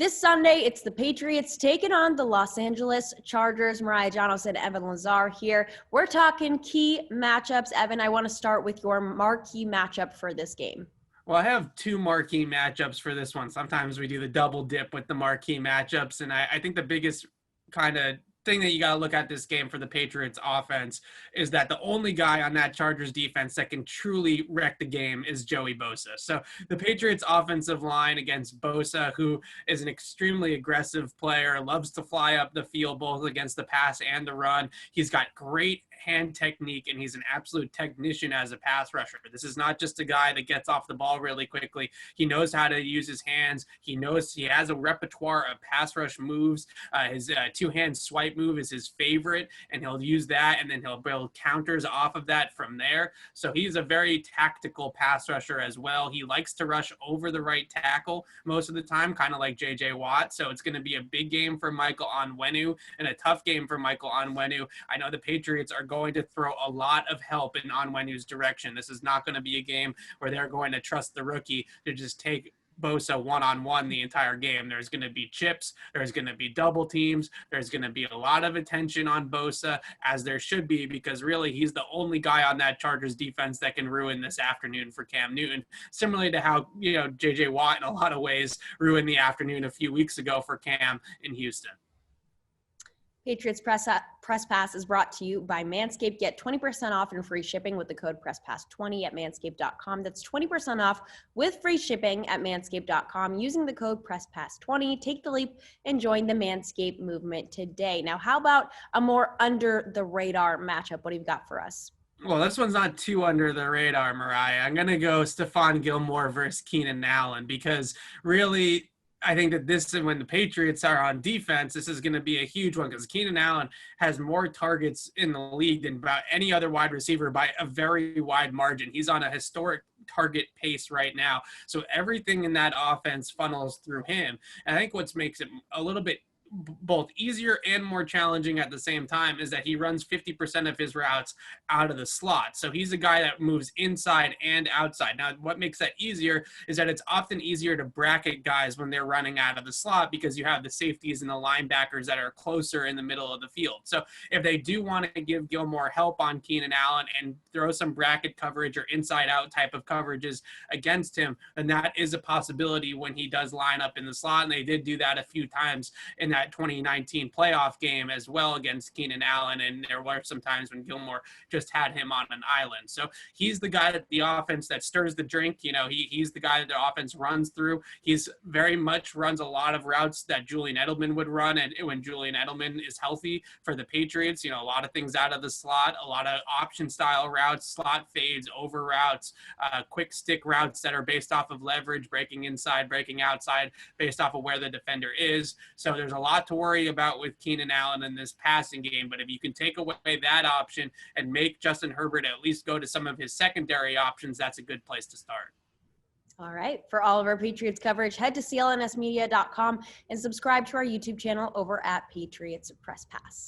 This Sunday, it's the Patriots taking on the Los Angeles Chargers. Mariah, Janos, and Evan Lazar here. We're talking key matchups. Evan, I want to start with your marquee matchup for this game. Well, I have two marquee matchups for this one. Sometimes we do the double dip with the marquee matchups, and I think the biggest kind of thing that you got to look at this game for the Patriots offense is that the only guy on that Chargers defense that can truly wreck the game is Joey Bosa. So the Patriots offensive line against Bosa, who is an extremely aggressive player, loves to fly up the field both against the pass and the run. He's got great hand technique, and he's an absolute technician as a pass rusher. This is not just a guy that gets off the ball really quickly. He knows how to use his hands. He knows he has a repertoire of pass rush moves. His two-hand swipe move is his favorite, and he'll use that, and then he'll build counters off of that from there. So he's a very tactical pass rusher as well. He likes to rush over the right tackle most of the time, kind of like J.J. Watt. So it's going to be a big game for Michael Onwenu and a tough game for Michael Onwenu. I know the Patriots are going to throw a lot of help in Onwenu's direction. This is not going to be a game where they're going to trust the rookie to just take Bosa one-on-one the entire game. There's going to be chips. There's going to be double teams. There's going to be a lot of attention on Bosa, as there should be, because really he's the only guy on that Chargers defense that can ruin this afternoon for Cam Newton, similarly to how, J.J. Watt in a lot of ways ruined the afternoon a few weeks ago for Cam in Houston. Patriots Press Pass is brought to you by Manscaped. Get 20% off and free shipping with the code PressPass20 at manscaped.com. That's 20% off with free shipping at manscaped.com using the code PressPass20. Take the leap and join the Manscaped movement today. Now, how about a more under-the-radar matchup? What do you got for us? Well, this one's not too under the radar, Mariah. I'm going to go Stephon Gilmore versus Keenan Allen, because really – I think that this, when the Patriots are on defense, this is going to be a huge one, because Keenan Allen has more targets in the league than about any other wide receiver by a very wide margin. He's on a historic target pace right now. So everything in that offense funnels through him. And I think what makes it a little bit both easier and more challenging at the same time is that he runs 50% of his routes out of the slot. So he's a guy that moves inside and outside. Now, what makes that easier is that it's often easier to bracket guys when they're running out of the slot, because you have the safeties and the linebackers that are closer in the middle of the field. So if they do want to give Gilmore help on Keenan Allen and throw some bracket coverage or inside out type of coverages against him, then that is a possibility when he does line up in the slot. And they did do that a few times in that 2019 playoff game as well against Keenan Allen, and there were some times when Gilmore just had him on an island. So he's the guy that the offense that stirs the drink. He's the guy that the offense runs through. He's very much runs a lot of routes that Julian Edelman would run, and when Julian Edelman is healthy for the Patriots, a lot of things out of the slot, a lot of option style routes, slot fades, over routes, quick stick routes that are based off of leverage, breaking inside, breaking outside, based off of where the defender is. So there's a lot to worry about with Keenan Allen in this passing game, but if you can take away that option and make Justin Herbert at least go to some of his secondary options, that's a good place to start. All right. For all of our Patriots coverage, head to clnsmedia.com and subscribe to our YouTube channel over at Patriots Press Pass.